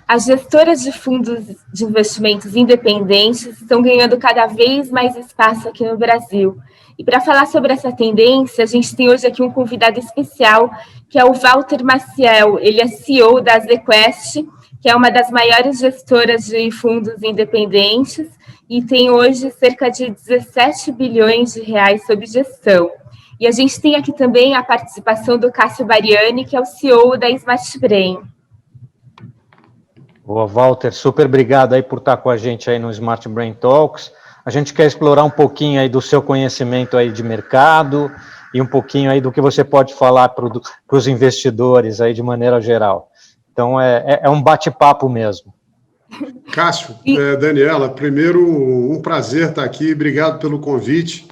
As gestoras de fundos de investimentos independentes estão ganhando cada vez mais espaço aqui no Brasil. E para falar sobre essa tendência, a gente tem hoje aqui um convidado especial, que é o Walter Maciel. Ele é CEO da ZQuest, que é uma das maiores gestoras de fundos independentes, e tem hoje cerca de 17 bilhões de reais sob gestão. E a gente tem aqui também a participação do Cássio Bariani, que é o CEO da Smart Brain. Boa, Walter, super obrigado aí por estar com a gente aí no Smart Brain Talks. A gente quer explorar um pouquinho aí do seu conhecimento aí de mercado e um pouquinho aí do que você pode falar para os investidores aí de maneira geral. Então, é um bate-papo mesmo. Cássio, Daniela, primeiro, um prazer estar aqui, obrigado pelo convite.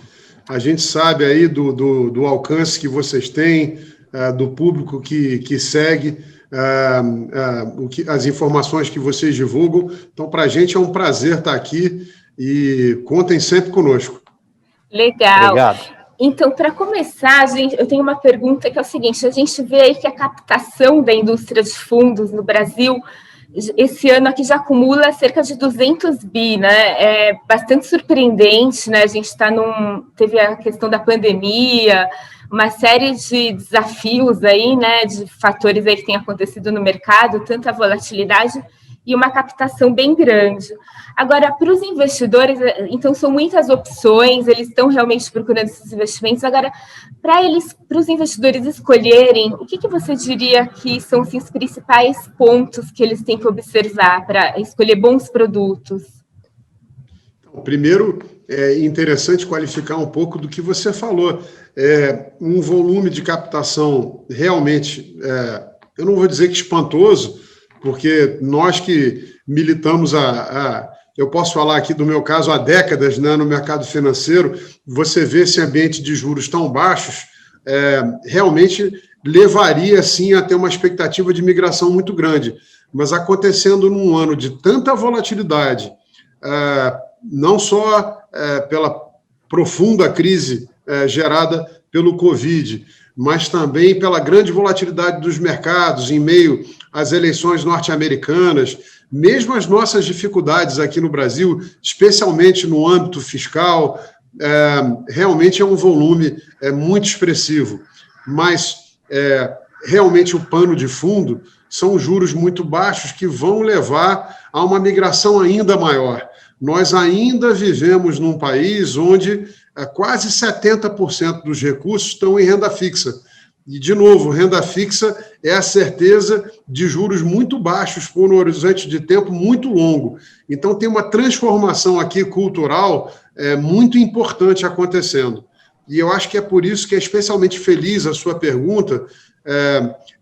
A gente sabe aí do alcance que vocês têm, do público que segue, as informações que vocês divulgam. Então, para a gente é um prazer estar aqui e contem sempre conosco. Legal. Obrigado. Então, para começar, gente, eu tenho uma pergunta que é o seguinte: a gente vê aí que a captação da indústria de fundos no Brasil, esse ano aqui já acumula cerca de 200 bi, né? É bastante surpreendente, né? A gente teve a questão da pandemia, uma série de desafios aí, né? De fatores aí que têm acontecido no mercado, tanta volatilidade e uma captação bem grande. Agora, para os investidores, então, são muitas opções, eles estão realmente procurando esses investimentos. Agora, para os investidores escolherem, o que você diria que são assim, os principais pontos que eles têm que observar para escolher bons produtos? Primeiro, é interessante qualificar um pouco do que você falou. Um volume de captação realmente, eu não vou dizer que espantoso, porque nós que militamos eu posso falar aqui do meu caso há décadas, né, no mercado financeiro, você vê esse ambiente de juros tão baixos, realmente levaria, sim, a ter uma expectativa de migração muito grande. Mas acontecendo num ano de tanta volatilidade, não só pela profunda crise gerada pelo Covid, mas também pela grande volatilidade dos mercados em meio às eleições norte-americanas, mesmo as nossas dificuldades aqui no Brasil, especialmente no âmbito fiscal, realmente é um volume muito expressivo. Mas, realmente, o pano de fundo são juros muito baixos que vão levar a uma migração ainda maior. Nós ainda vivemos num país onde quase 70% dos recursos estão em renda fixa. E, de novo, renda fixa é a certeza de juros muito baixos por um horizonte de tempo muito longo. Então, tem uma transformação aqui cultural muito importante acontecendo. E eu acho que é por isso que é especialmente feliz a sua pergunta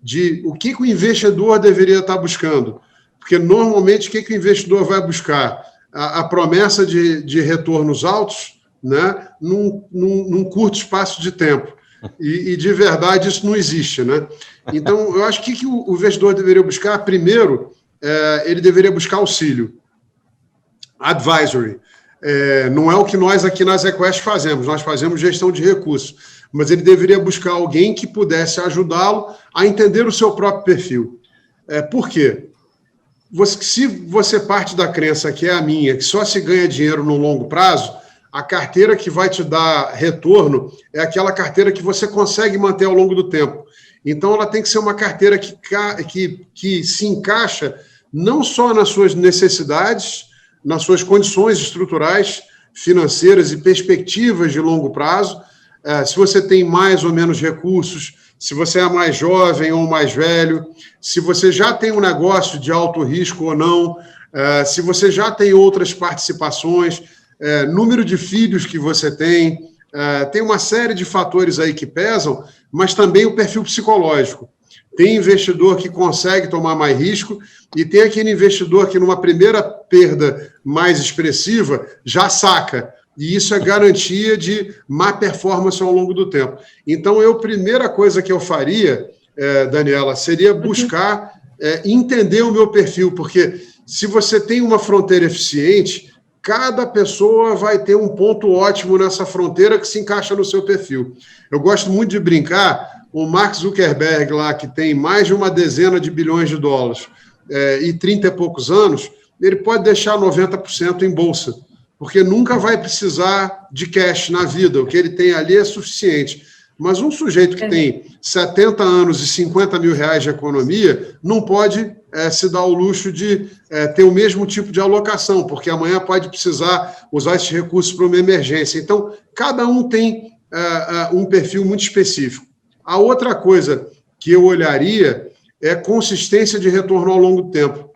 de o que o investidor deveria estar buscando. Porque, normalmente, o que o investidor vai buscar? A promessa de retornos altos, né, num curto espaço de tempo. E, de verdade, isso não existe, né? Então, eu acho que o investidor deveria buscar? Primeiro, ele deveria buscar auxílio. Advisory. Não é o que nós aqui na ZQuest fazemos, nós fazemos gestão de recursos, mas ele deveria buscar alguém que pudesse ajudá-lo a entender o seu próprio perfil. Por quê? Se você parte da crença que é a minha, que só se ganha dinheiro no longo prazo, a carteira que vai te dar retorno é aquela carteira que você consegue manter ao longo do tempo. Então, ela tem que ser uma carteira que se encaixa não só nas suas necessidades, nas suas condições estruturais, financeiras e perspectivas de longo prazo, se você tem mais ou menos recursos, se você é mais jovem ou mais velho, se você já tem um negócio de alto risco ou não, se você já tem outras participações, número de filhos que você tem uma série de fatores aí que pesam, mas também o perfil psicológico. Tem investidor que consegue tomar mais risco e tem aquele investidor que numa primeira perda mais expressiva já saca. E isso é garantia de má performance ao longo do tempo. Então, a primeira coisa que eu faria, Daniela, seria buscar entender o meu perfil, porque se você tem uma fronteira eficiente, cada pessoa vai ter um ponto ótimo nessa fronteira que se encaixa no seu perfil. Eu gosto muito de brincar, o Mark Zuckerberg lá, que tem mais de uma dezena de bilhões de dólares, e 30 e poucos anos, ele pode deixar 90% em bolsa, porque nunca vai precisar de cash na vida, o que ele tem ali é suficiente. Mas um sujeito que tem 70 anos e 50 mil reais de economia não pode se dar o luxo de ter o mesmo tipo de alocação, porque amanhã pode precisar usar esses recursos para uma emergência. Então, cada um tem um perfil muito específico. A outra coisa que eu olharia é consistência de retorno ao longo do tempo.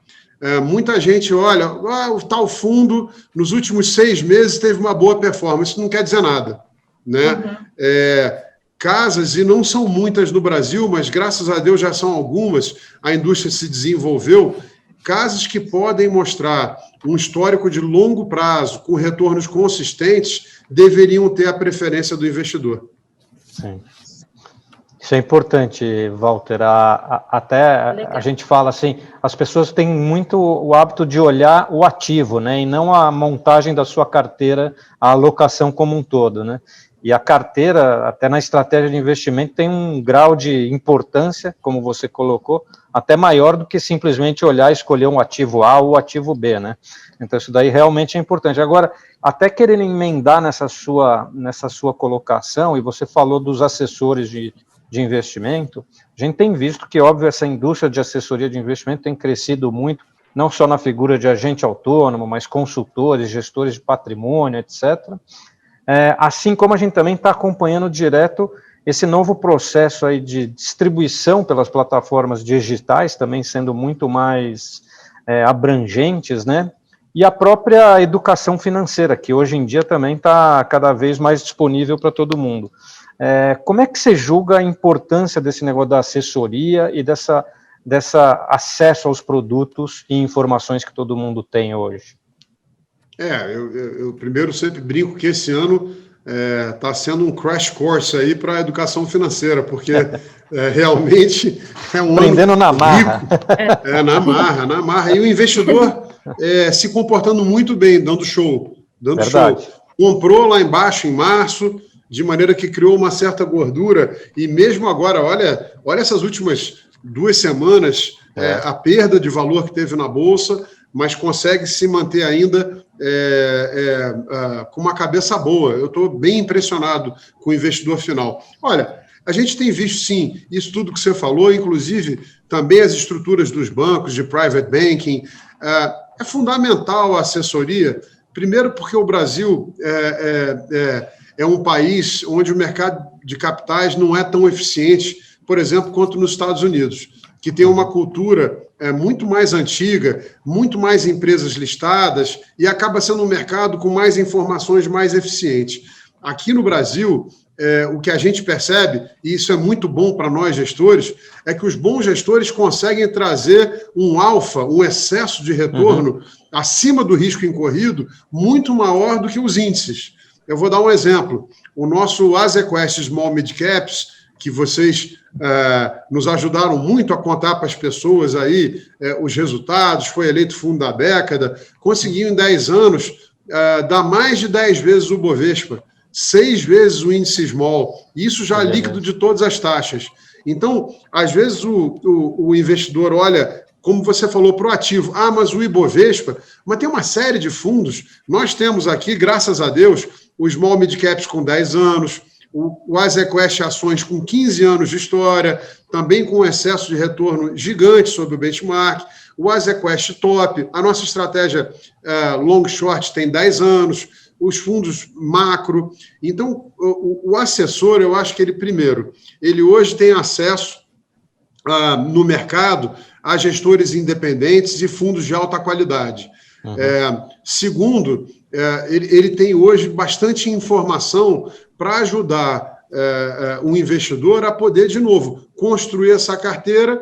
Muita gente olha, o tal fundo, nos últimos 6 meses teve uma boa performance. Isso não quer dizer nada, né? Casas, e não são muitas no Brasil, mas graças a Deus já são algumas, a indústria se desenvolveu, casas que podem mostrar um histórico de longo prazo, com retornos consistentes, deveriam ter a preferência do investidor. Sim. Isso é importante, Walter. Até a gente fala assim, as pessoas têm muito o hábito de olhar o ativo, né, e não a montagem da sua carteira, a alocação como um todo, né? E a carteira, até na estratégia de investimento, tem um grau de importância, como você colocou, até maior do que simplesmente olhar e escolher um ativo A ou ativo B, né? Então, isso daí realmente é importante. Agora, até querendo emendar nessa sua colocação, e você falou dos assessores de investimento, a gente tem visto que, óbvio, essa indústria de assessoria de investimento tem crescido muito, não só na figura de agente autônomo, mas consultores, gestores de patrimônio, etc., assim como a gente também está acompanhando direto esse novo processo aí de distribuição pelas plataformas digitais, também sendo muito mais abrangentes, né? E a própria educação financeira, que hoje em dia também está cada vez mais disponível para todo mundo. Como é que você julga a importância desse negócio da assessoria e dessa acesso aos produtos e informações que todo mundo tem hoje? Eu primeiro sempre brinco que esse ano está sendo um crash course aí para a educação financeira, porque realmente é um aprendendo ano na marra. Na marra. E o investidor se comportando muito bem, dando show. Comprou lá embaixo em março, de maneira que criou uma certa gordura, e mesmo agora, olha essas últimas 2 semanas, a perda de valor que teve na Bolsa, mas consegue se manter ainda com uma cabeça boa. Eu estou bem impressionado com o investidor final. Olha, a gente tem visto, sim, isso tudo que você falou, inclusive também as estruturas dos bancos, de private banking. É fundamental a assessoria, primeiro porque o Brasil é um país onde o mercado de capitais não é tão eficiente, por exemplo, quanto nos Estados Unidos, que tem uma cultura muito mais antiga, muito mais empresas listadas e acaba sendo um mercado com mais informações, mais eficiente. Aqui no Brasil, o que a gente percebe, e isso é muito bom para nós gestores, é que os bons gestores conseguem trazer um alfa, um excesso de retorno acima do risco incorrido, muito maior do que os índices. Eu vou dar um exemplo. O nosso Azequest Small Mid Caps, que vocês nos ajudaram muito a contar para as pessoas aí os resultados, foi eleito fundo da década, conseguiu em 10 anos dar mais de 10 vezes o Bovespa, 6 vezes o índice Small, isso já líquido de todas as taxas. Então, às vezes o investidor olha, como você falou, para o ativo, mas o Ibovespa, mas tem uma série de fundos, nós temos aqui, graças a Deus, o Small Mid Caps com 10 anos, o Azequest Ações com 15 anos de história, também com excesso de retorno gigante sobre o benchmark, o Azequest Top, a nossa estratégia long short tem 10 anos, os fundos macro. Então, o assessor, eu acho que ele hoje tem acesso no mercado a gestores independentes e fundos de alta qualidade. Segundo, ele tem hoje bastante informação para ajudar um investidor a poder, de novo, construir essa carteira,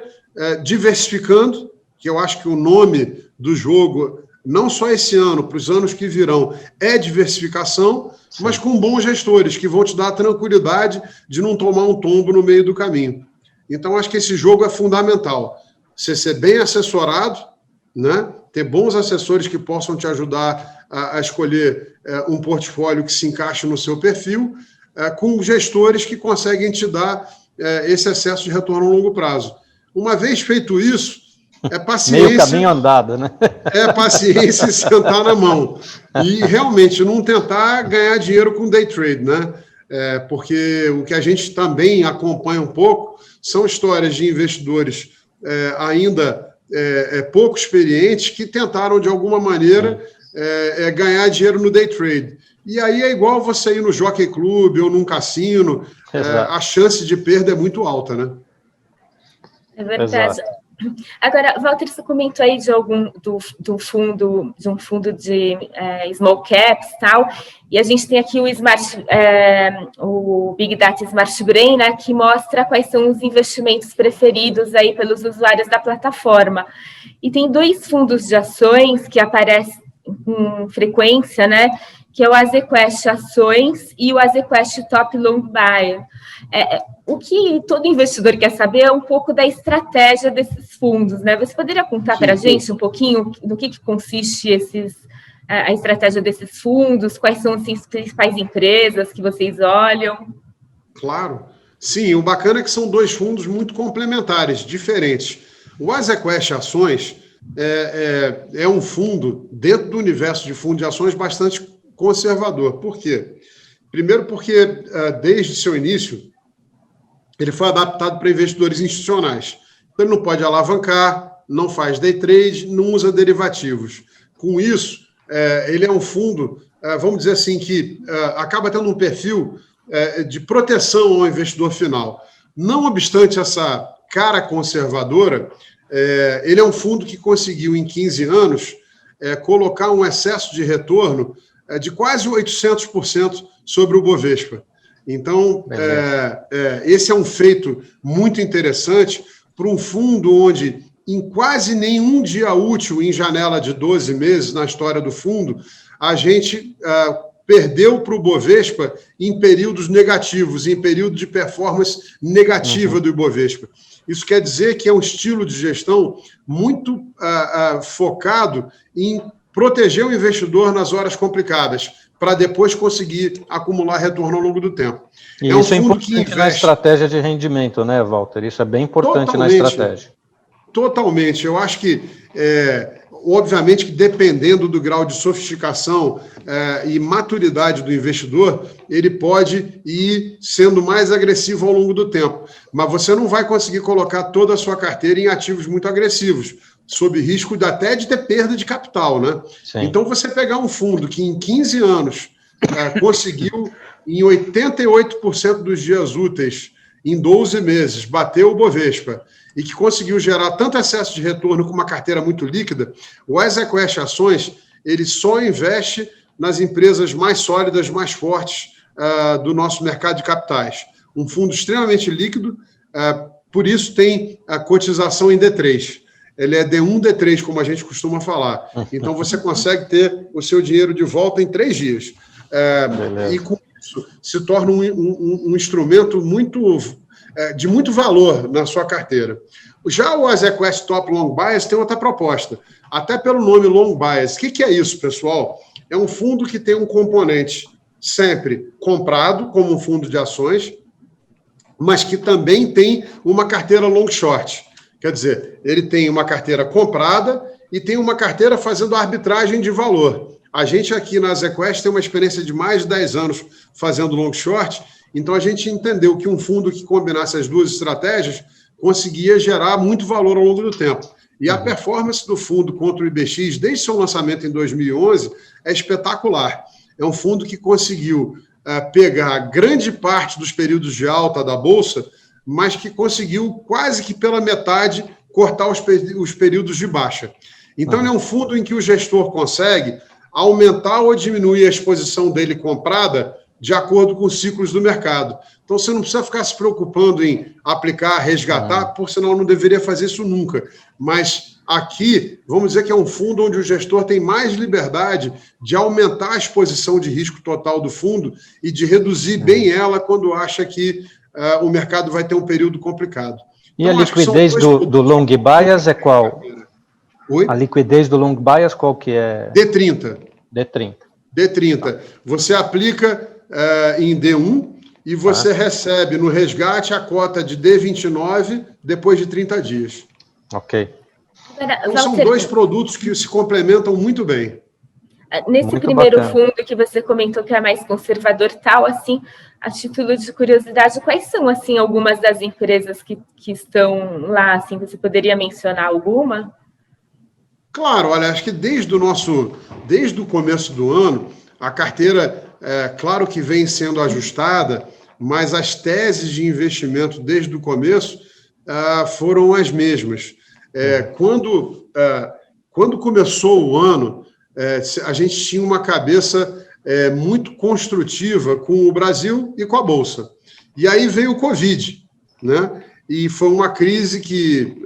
diversificando, que eu acho que o nome do jogo, não só esse ano, para os anos que virão, é diversificação, mas com bons gestores, que vão te dar a tranquilidade de não tomar um tombo no meio do caminho. Então, acho que esse jogo é fundamental. Você ser bem assessorado, né? Ter bons assessores que possam te ajudar a escolher um portfólio que se encaixe no seu perfil, com gestores que conseguem te dar esse excesso de retorno a longo prazo. Uma vez feito isso, É paciência. Meio caminho andado, né? É paciência e sentar na mão. E realmente não tentar ganhar dinheiro com day trade, né? Porque o que a gente também acompanha um pouco são histórias de investidores ainda pouco experientes que tentaram, de alguma maneira, ganhar dinheiro no day trade. E aí é igual você ir no Jockey Club ou num cassino, a chance de perda é muito alta, né? É verdade. Exato. Agora, Walter, você comentou aí de um fundo de small caps e tal, e a gente tem aqui o Big Data Smart Brain, né, que mostra quais são os investimentos preferidos aí pelos usuários da plataforma. E tem 2 fundos de ações que aparecem com frequência, né, que é o Azequest Ações e o Azequest Top Long Buy. O que todo investidor quer saber é um pouco da estratégia desses fundos, né? Você poderia contar para a gente um pouquinho do que consiste a estratégia desses fundos, quais são as principais empresas que vocês olham? Claro. Sim, o bacana é que são 2 fundos muito complementares, diferentes. O Azequest Ações é um fundo, dentro do universo de fundo de ações, bastante conservador. Por quê? Primeiro porque, desde seu início, ele foi adaptado para investidores institucionais. Então, ele não pode alavancar, não faz day trade, não usa derivativos. Com isso, ele é um fundo, vamos dizer assim, que acaba tendo um perfil de proteção ao investidor final. Não obstante essa cara conservadora, ele é um fundo que conseguiu, em 15 anos, colocar um excesso de retorno de quase 800% sobre o Bovespa. Então, esse é um feito muito interessante para um fundo onde, em quase nenhum dia útil, em janela de 12 meses, na história do fundo, a gente perdeu para o Bovespa em períodos negativos, em período de performance negativa do Ibovespa. Isso quer dizer que é um estilo de gestão muito focado em proteger o investidor nas horas complicadas, para depois conseguir acumular retorno ao longo do tempo. E isso é importante na estratégia de rendimento, né, Walter? Isso é bem importante na estratégia. Totalmente. Eu acho que, obviamente, que dependendo do grau de sofisticação e maturidade do investidor, ele pode ir sendo mais agressivo ao longo do tempo. Mas você não vai conseguir colocar toda a sua carteira em ativos muito agressivos, sob risco até de ter perda de capital, né? Sim. Então, você pegar um fundo que em 15 anos conseguiu, em 88% dos dias úteis, em 12 meses, bater o Bovespa, e que conseguiu gerar tanto excesso de retorno com uma carteira muito líquida, o Azequest Ações, ele só investe nas empresas mais sólidas, mais fortes do nosso mercado de capitais. Um fundo extremamente líquido, por isso tem a cotização em D3. Ele é D1, D3, como a gente costuma falar. Então, você consegue ter o seu dinheiro de volta em 3 dias. E com isso, se torna um instrumento de muito valor na sua carteira. Já o Azequest Top Long Bias tem outra proposta. Até pelo nome Long Bias. O que é isso, pessoal? É um fundo que tem um componente sempre comprado, como um fundo de ações, mas que também tem uma carteira long short. Quer dizer, ele tem uma carteira comprada e tem uma carteira fazendo arbitragem de valor. A gente aqui na Azequest tem uma experiência de mais de 10 anos fazendo long short, então a gente entendeu que um fundo que combinasse as 2 estratégias conseguia gerar muito valor ao longo do tempo. E a performance do fundo contra o IBX, desde seu lançamento em 2011, é espetacular. É um fundo que conseguiu pegar grande parte dos períodos de alta da Bolsa, mas que conseguiu quase que pela metade cortar os períodos de baixa. Então, ele é um fundo em que o gestor consegue aumentar ou diminuir a exposição dele comprada de acordo com os ciclos do mercado. Então, você não precisa ficar se preocupando em aplicar, resgatar, por sinal não deveria fazer isso nunca. Mas aqui, vamos dizer que é um fundo onde o gestor tem mais liberdade de aumentar a exposição de risco total do fundo e de reduzir bem ela quando acha que o mercado vai ter um período complicado. E então, a liquidez do long bias é qual? Oi? A liquidez do long bias qual que é? D30. D30. Você aplica em D1 e você recebe no resgate a cota de D29 depois de 30 dias. Ok. Então, são dois produtos que se complementam muito bem. Nesse muito primeiro bacana. Fundo que você comentou que é mais conservador tal, assim, a título de curiosidade, quais são, assim, algumas das empresas que estão lá, assim, você poderia mencionar alguma? Claro, olha, acho que desde o começo do ano, a carteira, claro que vem sendo ajustada, mas as teses de investimento desde o começo foram as mesmas. Quando começou o ano, a gente tinha uma cabeça muito construtiva com o Brasil e com a Bolsa. E aí veio o Covid, né? E foi uma crise que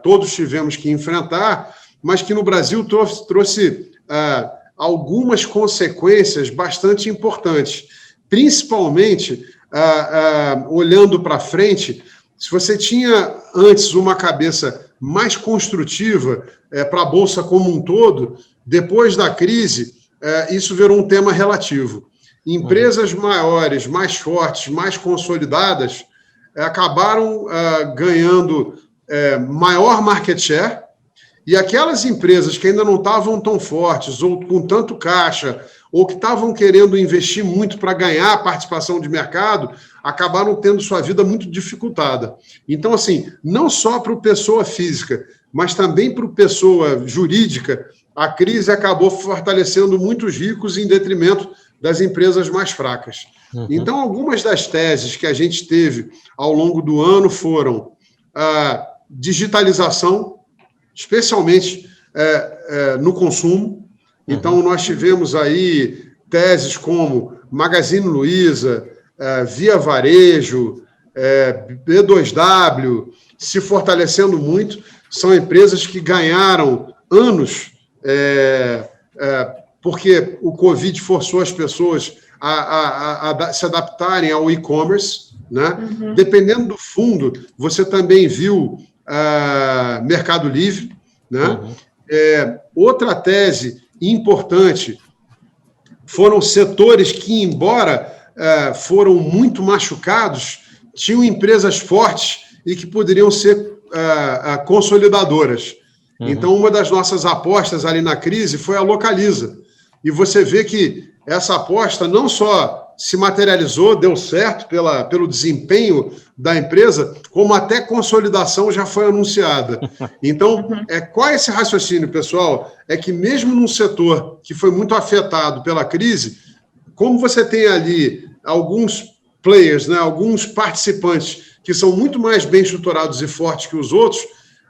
todos tivemos que enfrentar, mas que no Brasil trouxe algumas consequências bastante importantes, principalmente olhando para frente. Se você tinha antes uma cabeça mais construtiva para a Bolsa como um todo, depois da crise, isso virou um tema relativo. Empresas maiores, mais fortes, mais consolidadas, acabaram ganhando maior market share, e aquelas empresas que ainda não estavam tão fortes, ou com tanto caixa, ou que estavam querendo investir muito para ganhar a participação de mercado, acabaram tendo sua vida muito dificultada. Então, assim, não só para o pessoa física, mas também para o pessoa jurídica, a crise acabou fortalecendo muitos ricos em detrimento das empresas mais fracas. Então, algumas das teses que a gente teve ao longo do ano foram a digitalização, especialmente no consumo. Então, nós tivemos aí teses como Magazine Luiza, Via Varejo, B2W, se fortalecendo muito. São empresas que ganharam anos, porque o Covid forçou as pessoas a se adaptarem ao e-commerce, né? Dependendo do fundo, você também viu Mercado Livre, né? Outra tese importante foram setores que, embora foram muito machucados, tinham empresas fortes e que poderiam ser consolidadoras. Então, uma das nossas apostas ali na crise foi a Localiza. E você vê que essa aposta não só se materializou, deu certo pelo desempenho da empresa, como até consolidação já foi anunciada. Então, qual é esse raciocínio, pessoal? É que mesmo num setor que foi muito afetado pela crise, como você tem ali alguns players, né, alguns participantes que são muito mais bem estruturados e fortes que os outros,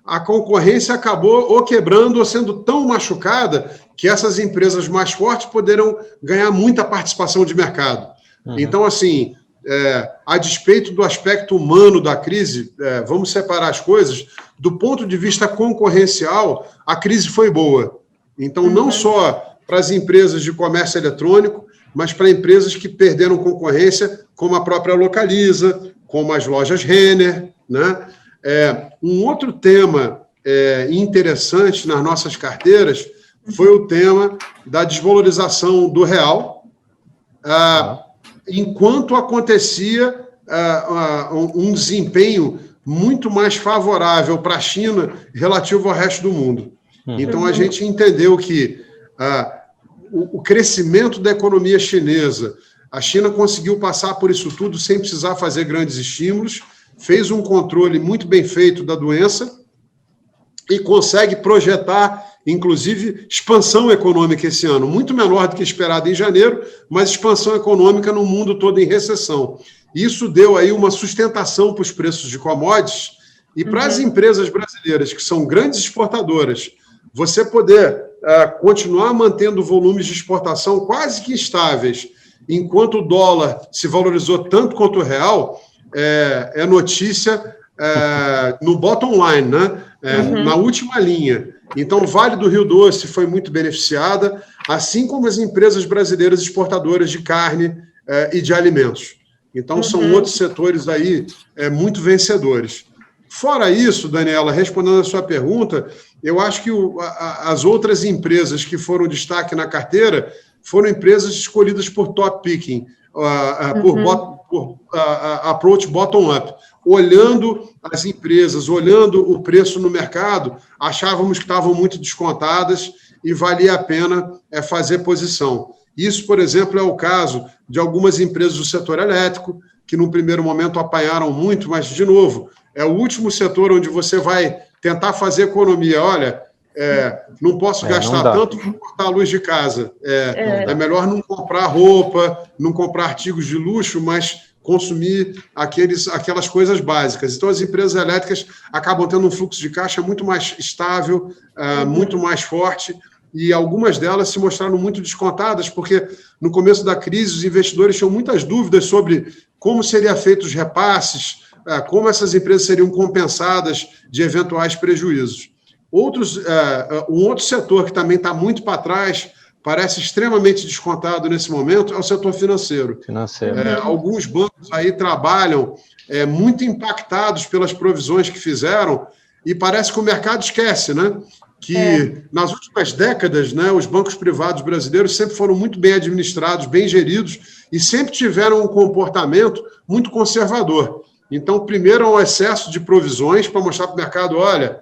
a concorrência acabou ou quebrando ou sendo tão machucada que essas empresas mais fortes poderão ganhar muita participação de mercado. Então, assim, a despeito do aspecto humano da crise, vamos separar as coisas, do ponto de vista concorrencial, a crise foi boa. Então, não só para as empresas de comércio eletrônico, mas para empresas que perderam concorrência, como a própria Localiza, como as lojas Renner, né? Um outro tema interessante nas nossas carteiras foi o tema da desvalorização do real, enquanto acontecia um desempenho muito mais favorável para a China relativo ao resto do mundo. Então, a gente entendeu que o crescimento da economia chinesa, a China conseguiu passar por isso tudo sem precisar fazer grandes estímulos, fez um controle muito bem feito da doença e consegue projetar, inclusive, expansão econômica esse ano, muito menor do que esperado em janeiro, mas expansão econômica no mundo todo em recessão. Isso deu aí uma sustentação para os preços de commodities e para as empresas brasileiras, que são grandes exportadoras, você poder continuar mantendo volumes de exportação quase que estáveis, enquanto o dólar se valorizou tanto quanto o real, é notícia no bottom line, né? Na última linha. Então, o Vale do Rio Doce foi muito beneficiada, assim como as empresas brasileiras exportadoras de carne e de alimentos. Então, são outros setores aí muito vencedores. Fora isso, Daniela, respondendo a sua pergunta, eu acho que as outras empresas que foram destaque na carteira foram empresas escolhidas por top picking. approach bottom-up. Olhando as empresas, olhando o preço no mercado, achávamos que estavam muito descontadas e valia a pena fazer posição. Isso, por exemplo, é o caso de algumas empresas do setor elétrico, que num primeiro momento apanharam muito, mas, de novo, é o último setor onde você vai tentar fazer economia. Olha, não posso gastar tanto para cortar a luz de casa. É melhor não comprar roupa, não comprar artigos de luxo, mas consumir aquelas coisas básicas. Então, as empresas elétricas acabam tendo um fluxo de caixa muito mais estável, muito mais forte, e algumas delas se mostraram muito descontadas, porque no começo da crise os investidores tinham muitas dúvidas sobre como seriam feitos os repasses, como essas empresas seriam compensadas de eventuais prejuízos. Um outro setor que também está muito para trás, parece extremamente descontado nesse momento, é o setor financeiro. Alguns bancos aí trabalham muito impactados pelas provisões que fizeram, e parece que o mercado esquece, né? Que nas últimas décadas, né, os bancos privados brasileiros sempre foram muito bem administrados, bem geridos, e sempre tiveram um comportamento muito conservador. Então, primeiro é um excesso de provisões para mostrar para o mercado, olha,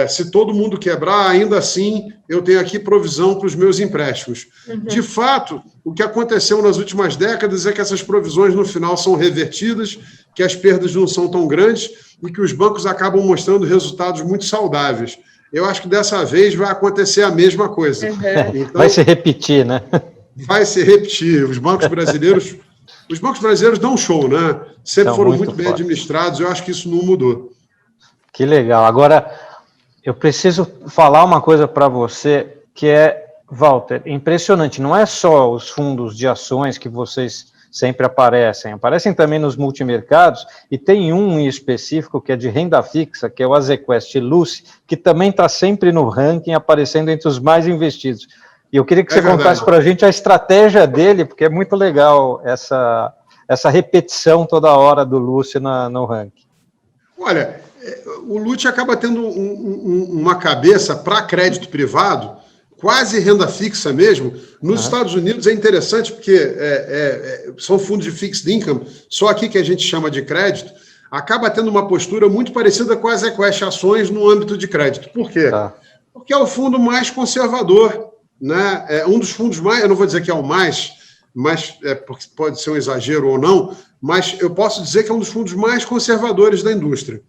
se todo mundo quebrar, ainda assim eu tenho aqui provisão para os meus empréstimos. De fato, o que aconteceu nas últimas décadas é que essas provisões no final são revertidas, que as perdas não são tão grandes e que os bancos acabam mostrando resultados muito saudáveis. Eu acho que dessa vez vai acontecer a mesma coisa. Então, vai se repetir, né? Vai se repetir. Os bancos brasileiros dão show, né? Sempre foram muito bem administrados, eu acho que isso não mudou. Que legal. Agora, eu preciso falar uma coisa para você, que é, Walter, impressionante. Não é só os fundos de ações que vocês sempre aparecem também nos multimercados, e tem um em específico que é de renda fixa, que é o Azequest Lucy, que também está sempre no ranking, aparecendo entre os mais investidos. E eu queria que você contasse para a gente a estratégia dele, porque é muito legal essa repetição toda hora do Lucy no ranking. Olha, o Lucy acaba tendo uma cabeça para crédito privado, quase renda fixa mesmo. Nos Estados Unidos é interessante porque são fundos de fixed income, só aqui que a gente chama de crédito, acaba tendo uma postura muito parecida com as Azequest ações no âmbito de crédito. Por quê? Porque é o fundo mais conservador, né? É um dos fundos mais, eu não vou dizer que é o mais, mas porque pode ser um exagero ou não, mas eu posso dizer que é um dos fundos mais conservadores da indústria.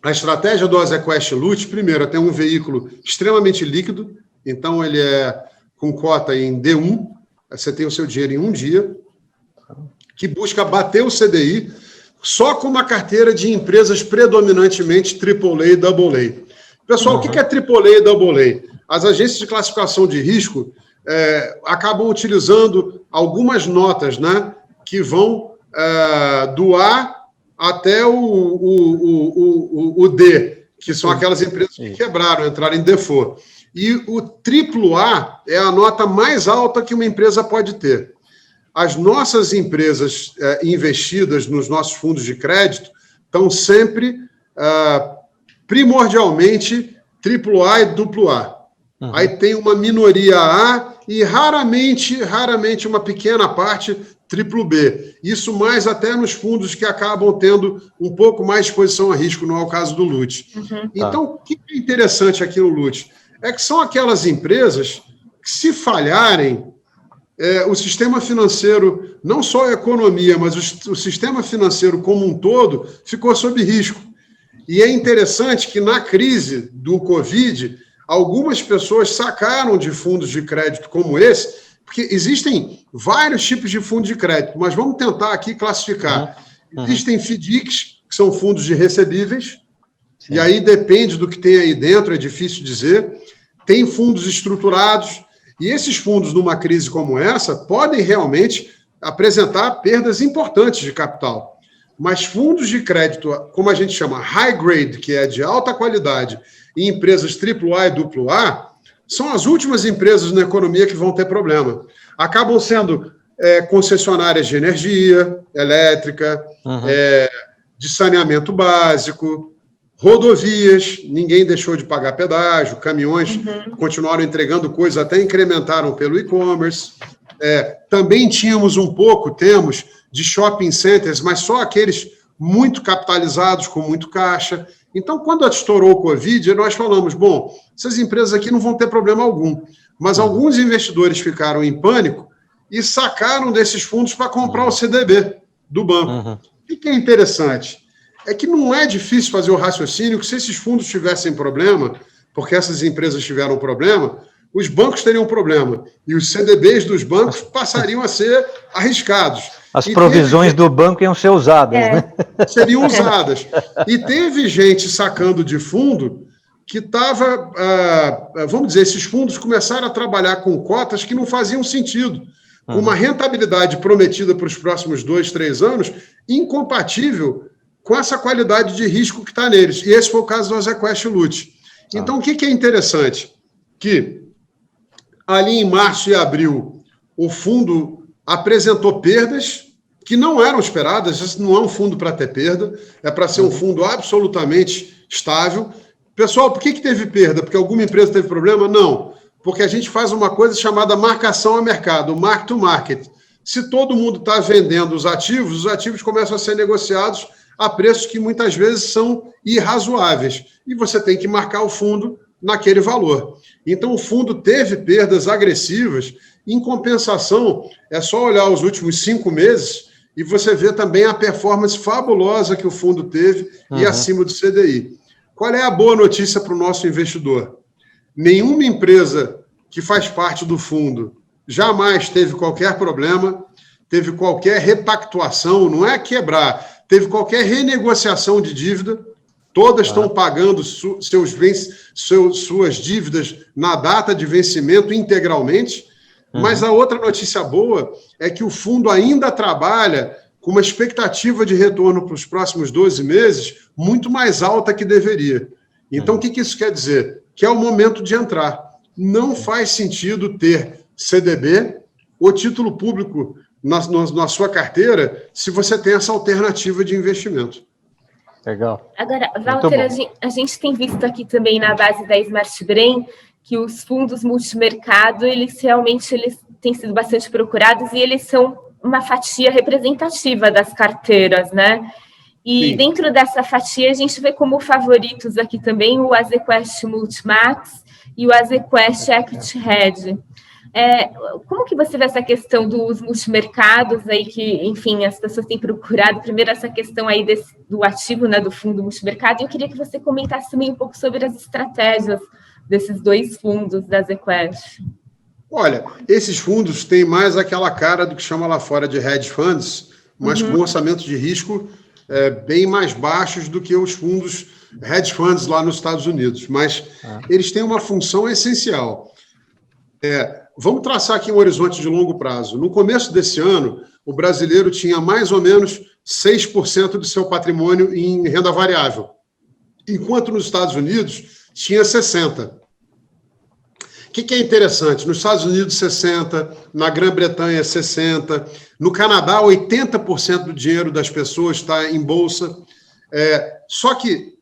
A estratégia do Azequest Lucy, primeiro, tem um veículo extremamente líquido, então ele é com cota em D1, você tem o seu dinheiro em um dia, que busca bater o CDI, só com uma carteira de empresas predominantemente AAA e AA. Pessoal, o que é AAA e AA? As agências de classificação de risco acabam utilizando algumas notas, né, que vão do A até o D, que são aquelas empresas que quebraram, entraram em default. E o AAA é a nota mais alta que uma empresa pode ter. As nossas empresas investidas nos nossos fundos de crédito estão sempre, primordialmente, AAA e AA. Aí tem uma minoria A e raramente uma pequena parte BBB. Isso mais até nos fundos que acabam tendo um pouco mais exposição a risco, não é o caso do Lucy. Então, o que é interessante aqui no Lucy? É que são aquelas empresas que, se falharem, o sistema financeiro, não só a economia, mas o sistema financeiro como um todo, ficou sob risco. E é interessante que, na crise do Covid, algumas pessoas sacaram de fundos de crédito como esse, porque existem vários tipos de fundos de crédito, mas vamos tentar aqui classificar. Existem FDICs, que são fundos de recebíveis, e aí depende do que tem aí dentro, é difícil dizer. Tem fundos estruturados, e esses fundos, numa crise como essa, podem realmente apresentar perdas importantes de capital. Mas fundos de crédito, como a gente chama, high grade, que é de alta qualidade, e empresas AAA e AA, são as últimas empresas na economia que vão ter problema. Acabam sendo concessionárias de energia elétrica, de saneamento básico, rodovias, ninguém deixou de pagar pedágio, caminhões continuaram entregando coisas, até incrementaram pelo e-commerce. Também temos de shopping centers, mas só aqueles muito capitalizados, com muito caixa. Então, quando estourou o Covid, nós falamos, bom, essas empresas aqui não vão ter problema algum. Mas alguns investidores ficaram em pânico e sacaram desses fundos para comprar o CDB do banco. O que é interessante? É que não é difícil fazer o raciocínio que se esses fundos tivessem problema, porque essas empresas tiveram problema, os bancos teriam problema. E os CDBs dos bancos passariam a ser arriscados. As provisões do banco iam ser usadas, né? Seriam usadas. E teve gente sacando de fundo que estava, vamos dizer, esses fundos começaram a trabalhar com cotas que não faziam sentido, com uma rentabilidade prometida para os próximos 2, 3 anos, incompatível com essa qualidade de risco que está neles. E esse foi o caso do Azequest Lute. Então, o que é interessante? Que ali em março e abril, o fundo apresentou perdas que não eram esperadas. Esse não é um fundo para ter perda, é para ser um fundo absolutamente estável. Pessoal, por que teve perda? Porque alguma empresa teve problema? Não, porque a gente faz uma coisa chamada marcação a mercado, mark to market. Se todo mundo está vendendo os ativos começam a ser negociados a preços que muitas vezes são irrazoáveis, e você tem que marcar o fundo naquele valor. Então, o fundo teve perdas agressivas. Em compensação, é só olhar os últimos 5 meses e você vê também a performance fabulosa que o fundo teve e acima do CDI. Qual é a boa notícia para o nosso investidor? Nenhuma empresa que faz parte do fundo jamais teve qualquer problema, teve qualquer repactuação, não é quebrar, teve qualquer renegociação de dívida. Todas estão pagando suas dívidas na data de vencimento integralmente. Mas a outra notícia boa é que o fundo ainda trabalha com uma expectativa de retorno para os próximos 12 meses muito mais alta que deveria. Então, o que isso quer dizer? Que é o momento de entrar. Não faz sentido ter CDB ou título público na sua carteira se você tem essa alternativa de investimento. Legal. Agora, Walter, a gente tem visto aqui também na base da Smart Brain que os fundos multimercado, eles têm sido bastante procurados e eles são uma fatia representativa das carteiras, né? E Sim. Dentro dessa fatia, a gente vê como favoritos aqui também o Azequest Multimax e o Azequest Equity Hedge. Como que você vê essa questão dos multimercados aí que, enfim, as pessoas têm procurado? Primeiro, essa questão aí do ativo, né, do fundo multimercado. E eu queria que você comentasse também um pouco sobre as estratégias desses 2 fundos da Azequest. Olha, esses fundos têm mais aquela cara do que chama lá fora de hedge funds, mas com orçamentos de risco bem mais baixos do que os fundos hedge funds lá nos Estados Unidos. Mas eles têm uma função essencial. Vamos traçar aqui um horizonte de longo prazo. No começo desse ano, o brasileiro tinha mais ou menos 6% do seu patrimônio em renda variável, enquanto nos Estados Unidos tinha 60%. O que é interessante? Nos Estados Unidos, 60%, na Grã-Bretanha, 60%, no Canadá, 80% do dinheiro das pessoas está em bolsa. Só que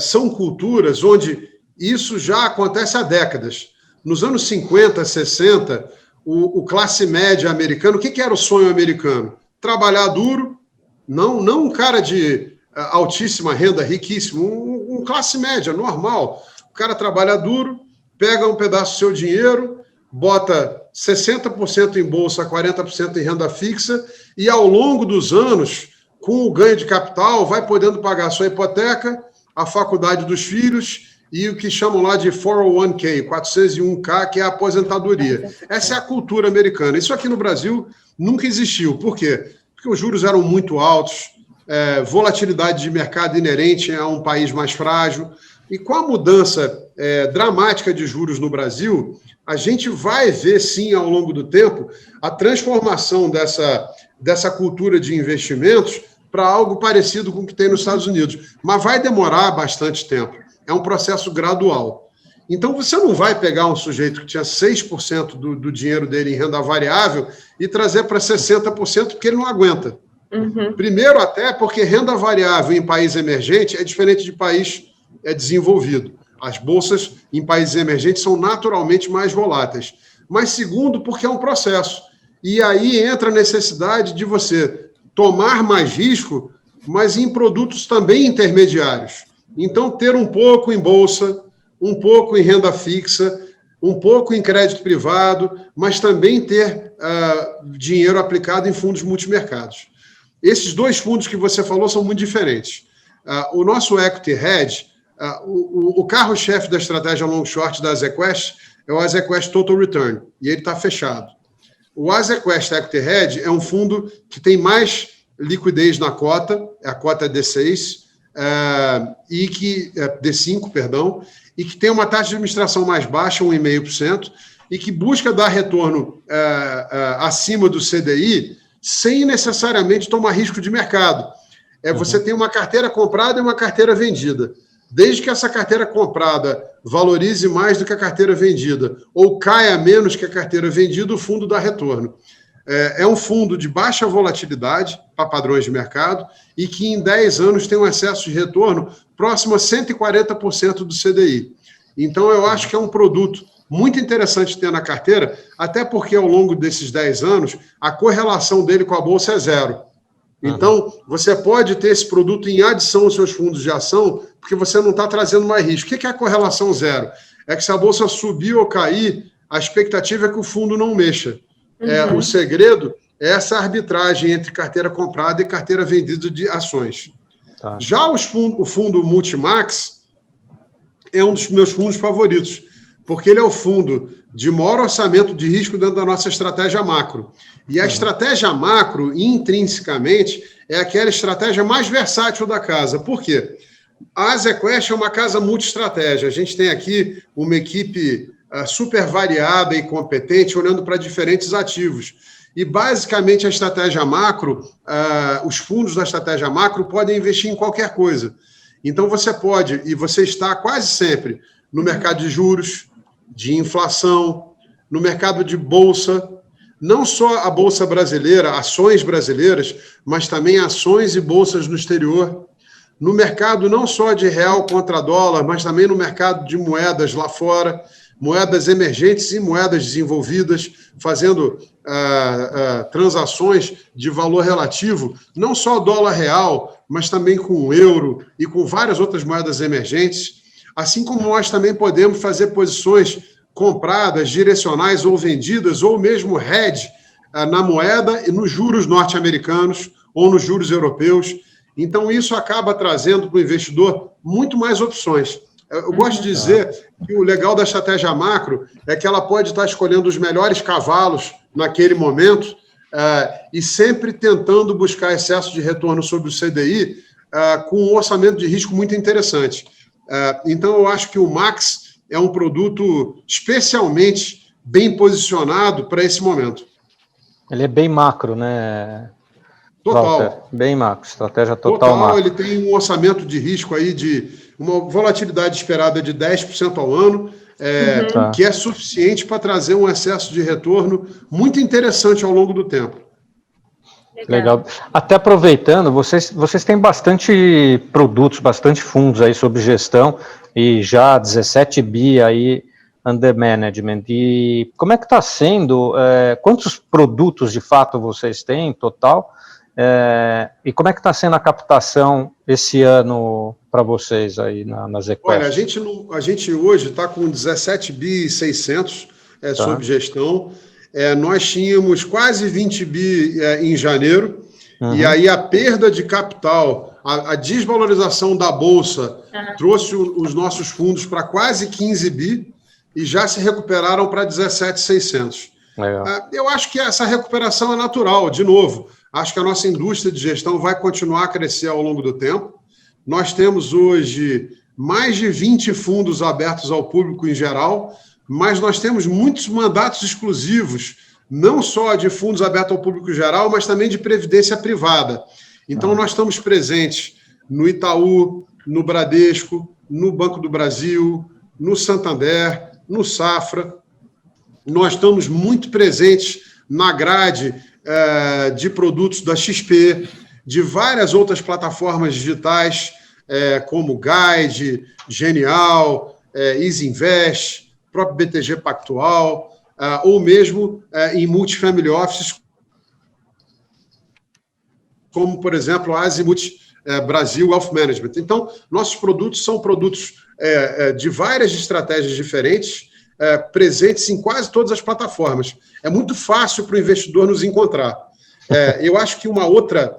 são culturas onde isso já acontece há décadas. Nos anos 50, 60, o classe média americano, o que era o sonho americano? Trabalhar duro, não um cara de altíssima renda, riquíssimo, um classe média, normal. O cara trabalha duro, pega um pedaço do seu dinheiro, bota 60% em bolsa, 40% em renda fixa, e ao longo dos anos, com o ganho de capital, vai podendo pagar a sua hipoteca, a faculdade dos filhos e o que chamam lá de 401k, 401k, que é a aposentadoria. Essa é a cultura americana. Isso aqui no Brasil nunca existiu. Por quê? Porque os juros eram muito altos, volatilidade de mercado inerente a um país mais frágil. E com a mudança dramática de juros no Brasil, a gente vai ver, sim, ao longo do tempo, a transformação dessa cultura de investimentos para algo parecido com o que tem nos Estados Unidos. Mas vai demorar bastante tempo. É um processo gradual. Então, você não vai pegar um sujeito que tinha 6% do dinheiro dele em renda variável e trazer para 60% porque ele não aguenta. Primeiro, até porque renda variável em país emergente é diferente de país desenvolvido. As bolsas em países emergentes são naturalmente mais voláteis. Mas segundo, porque é um processo. E aí entra a necessidade de você tomar mais risco, mas em produtos também intermediários. Então, ter um pouco em bolsa, um pouco em renda fixa, um pouco em crédito privado, mas também ter dinheiro aplicado em fundos multimercados. Esses dois fundos que você falou são muito diferentes. O nosso Equity Hedge, o carro-chefe da estratégia long short da AZQuest é o AZQuest Total Return, e ele está fechado. O AZQuest Equity Hedge é um fundo que tem mais liquidez na cota, a cota é D6, e que D5, perdão, e que tem uma taxa de administração mais baixa, 1,5%, e que busca dar retorno acima do CDI sem necessariamente tomar risco de mercado. Você tem uma carteira comprada e uma carteira vendida. Desde que essa carteira comprada valorize mais do que a carteira vendida ou caia menos que a carteira vendida, o fundo dá retorno. É um fundo de baixa volatilidade para padrões de mercado e que em 10 anos tem um excesso de retorno próximo a 140% do CDI. Então, eu acho que é um produto muito interessante ter na carteira, até porque ao longo desses 10 anos, a correlação dele com a Bolsa é zero. Então, você pode ter esse produto em adição aos seus fundos de ação, porque você não está trazendo mais risco. O que é a correlação zero? É que se a Bolsa subir ou cair, a expectativa é que o fundo não mexa. O segredo é essa arbitragem entre carteira comprada e carteira vendida de ações. Tá. Já o fundo Multimax é um dos meus fundos favoritos, porque ele é o fundo de maior orçamento de risco dentro da nossa estratégia macro. E a estratégia macro, intrinsecamente, é aquela estratégia mais versátil da casa. Por quê? A AZQuest é uma casa multi-estratégia. A gente tem aqui uma equipe super variada e competente, olhando para diferentes ativos. E, basicamente, a estratégia macro, os fundos da estratégia macro podem investir em qualquer coisa. Então, você pode, e você está quase sempre no mercado de juros, de inflação, no mercado de bolsa, não só a bolsa brasileira, ações brasileiras, mas também ações e bolsas no exterior, no mercado não só de real contra dólar, mas também no mercado de moedas lá fora, moedas emergentes e moedas desenvolvidas, fazendo transações de valor relativo, não só dólar real, mas também com o euro e com várias outras moedas emergentes, assim como nós também podemos fazer posições compradas, direcionais ou vendidas, ou mesmo hedge na moeda e nos juros norte-americanos ou nos juros europeus. Então, isso acaba trazendo para o investidor muito mais opções. Eu gosto de dizer que o legal da estratégia macro é que ela pode estar escolhendo os melhores cavalos naquele momento e sempre tentando buscar excesso de retorno sobre o CDI com um orçamento de risco muito interessante. Então, eu acho que o Max é um produto especialmente bem posicionado para esse momento. Ele é bem macro, né? Total. Walter, bem macro, estratégia total macro. Ele tem um orçamento de risco aí de uma volatilidade esperada de 10% ao ano, que é suficiente para trazer um excesso de retorno muito interessante ao longo do tempo. Legal. Até aproveitando, vocês têm bastante produtos, bastante fundos aí sob gestão e já 17 bi aí under management. E como é que está sendo? Quantos produtos de fato vocês têm total? E como é que está sendo a captação esse ano para vocês aí na ZQuest? Olha, a gente hoje está com 17 bi 600 sob gestão. Nós tínhamos quase 20 bi em janeiro, e aí a perda de capital, a desvalorização da Bolsa trouxe os nossos fundos para quase 15 bi e já se recuperaram para 17.600. Eu acho que essa recuperação é natural, de novo. Acho que a nossa indústria de gestão vai continuar a crescer ao longo do tempo. Nós temos hoje mais de 20 fundos abertos ao público em geral, mas nós temos muitos mandatos exclusivos, não só de fundos abertos ao público geral, mas também de previdência privada. Então, nós estamos presentes no Itaú, no Bradesco, no Banco do Brasil, no Santander, no Safra. Nós estamos muito presentes na grade de produtos da XP, de várias outras plataformas digitais, como Guide, Genial, Easy Invest, próprio BTG Pactual, ou mesmo em multifamily offices como, por exemplo, a Azimuth Brasil Wealth Management. Então, nossos produtos são produtos de várias estratégias diferentes, presentes em quase todas as plataformas. É muito fácil para o investidor nos encontrar. Eu acho que uma outra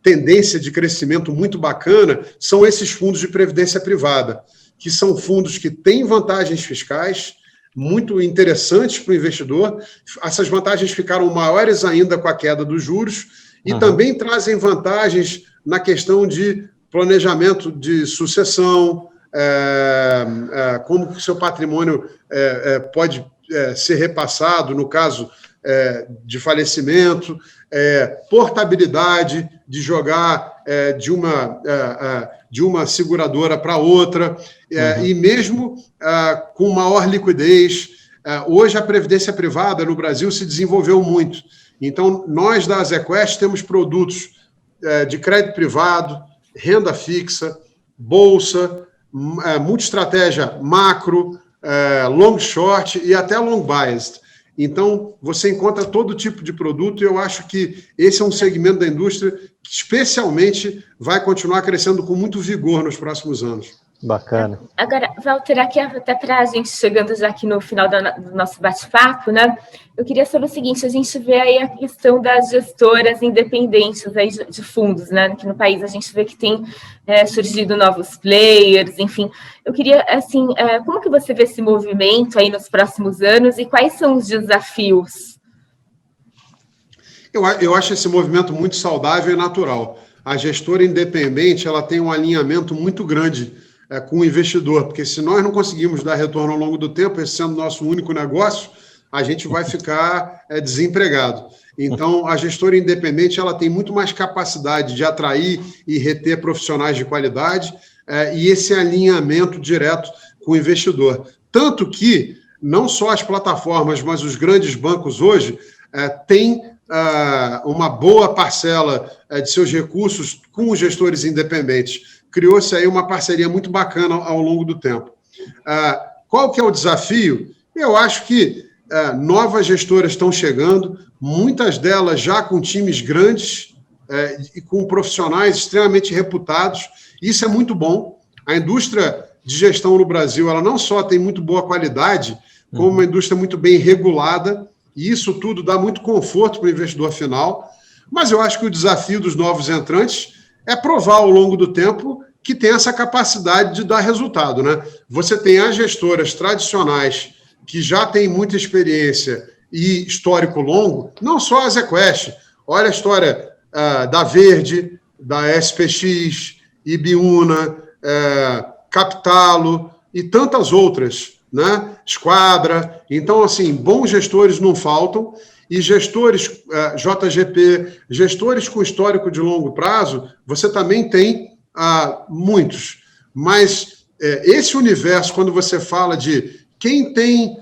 tendência de crescimento muito bacana são esses fundos de previdência privada, que são fundos que têm vantagens fiscais muito interessantes para o investidor. Essas vantagens ficaram maiores ainda com a queda dos juros e também trazem vantagens na questão de planejamento de sucessão, como que o seu patrimônio pode ser repassado no caso de falecimento, portabilidade de jogar de uma seguradora para outra, e mesmo com maior liquidez. Hoje a previdência privada no Brasil se desenvolveu muito. Então, nós da Azequest temos produtos de crédito privado, renda fixa, bolsa, multiestratégia macro, long short e até long biased. Então, você encontra todo tipo de produto e eu acho que esse é um segmento da indústria que especialmente vai continuar crescendo com muito vigor nos próximos anos. Bacana. Agora, Walter, aqui até para a gente, chegando já aqui no final do nosso bate-papo, né? Eu queria saber o seguinte, a gente vê aí a questão das gestoras independentes aí de fundos, né? Aqui no país a gente vê que tem surgido novos players, enfim. Eu queria, assim, como que você vê esse movimento aí nos próximos anos e quais são os desafios? Eu acho esse movimento muito saudável e natural. A gestora independente, ela tem um alinhamento muito grande com o investidor, porque se nós não conseguimos dar retorno ao longo do tempo, esse sendo nosso único negócio, a gente vai ficar desempregado. Então, a gestora independente ela tem muito mais capacidade de atrair e reter profissionais de qualidade e esse alinhamento direto com o investidor. Tanto que, não só as plataformas, mas os grandes bancos hoje têm uma boa parcela de seus recursos com os gestores independentes. Criou-se aí uma parceria muito bacana ao longo do tempo. Qual que é o desafio? Eu acho que novas gestoras estão chegando, muitas delas já com times grandes e com profissionais extremamente reputados. Isso é muito bom. A indústria de gestão no Brasil, ela não só tem muito boa qualidade, como uma indústria muito bem regulada, e isso tudo dá muito conforto para o investidor final. Mas eu acho que o desafio dos novos entrantes é provar ao longo do tempo que tem essa capacidade de dar resultado, né? Você tem as gestoras tradicionais que já têm muita experiência e histórico longo, não só a Azequest. Olha a história da Verde, da SPX, Ibiúna, Capitalo e tantas outras, né? Esquadra. Então, assim, bons gestores não faltam. E gestores, JGP, gestores com histórico de longo prazo, você também tem muitos. Mas esse universo, quando você fala de quem tem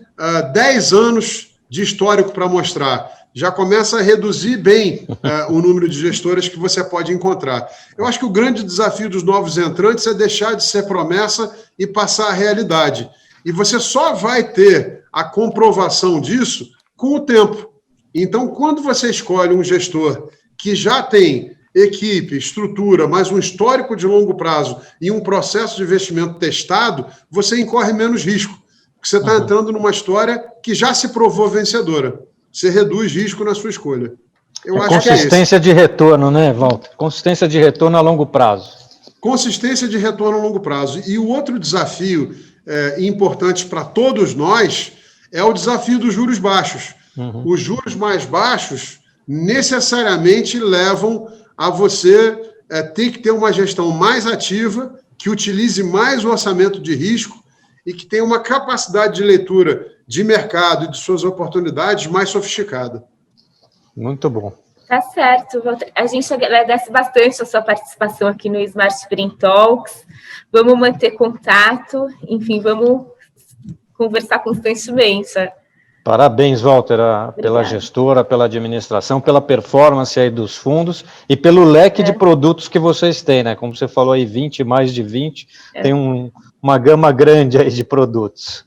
10 anos de histórico para mostrar, já começa a reduzir bem o número de gestoras que você pode encontrar. Eu acho que o grande desafio dos novos entrantes é deixar de ser promessa e passar à realidade. E você só vai ter a comprovação disso com o tempo. Então, quando você escolhe um gestor que já tem equipe, estrutura, mas um histórico de longo prazo e um processo de investimento testado, você incorre menos risco, porque você está entrando numa história que já se provou vencedora. Você reduz risco na sua escolha. Eu acho consistência de retorno, né, Walter? Consistência de retorno a longo prazo. Consistência de retorno a longo prazo. E o outro desafio importante para todos nós é o desafio dos juros baixos. Os juros mais baixos necessariamente levam a você ter que ter uma gestão mais ativa, que utilize mais o orçamento de risco e que tenha uma capacidade de leitura de mercado e de suas oportunidades mais sofisticada. Muito bom. Tá certo, Walter. A gente agradece bastante a sua participação aqui no Smart Brain Talks. Vamos manter contato, enfim, vamos conversar constantemente. Parabéns, Walter, pela gestora, pela administração, pela performance aí dos fundos e pelo leque de produtos que vocês têm, né? Como você falou aí, mais de 20, tem uma gama grande aí de produtos.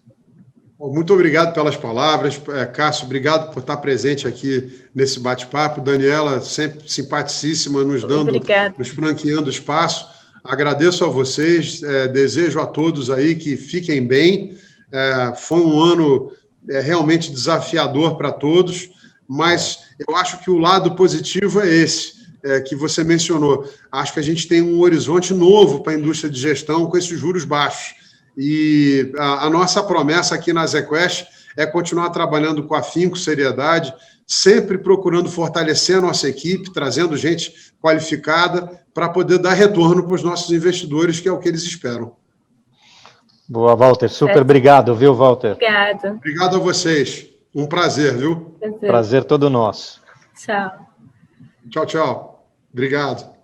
Muito obrigado pelas palavras. Cássio, obrigado por estar presente aqui nesse bate-papo. Daniela, sempre simpaticíssima, nos franqueando espaço. Agradeço a vocês, desejo a todos aí que fiquem bem. Foi um ano realmente desafiador para todos, mas eu acho que o lado positivo é esse, que você mencionou. Acho que a gente tem um horizonte novo para a indústria de gestão com esses juros baixos. E a nossa promessa aqui na ZQuest é continuar trabalhando com afinco, seriedade, sempre procurando fortalecer a nossa equipe, trazendo gente qualificada para poder dar retorno para os nossos investidores, que é o que eles esperam. Boa, Walter. Super obrigado, viu, Walter? Obrigada. Obrigado a vocês. Um prazer, viu? Prazer todo nosso. Tchau. Tchau, tchau. Obrigado.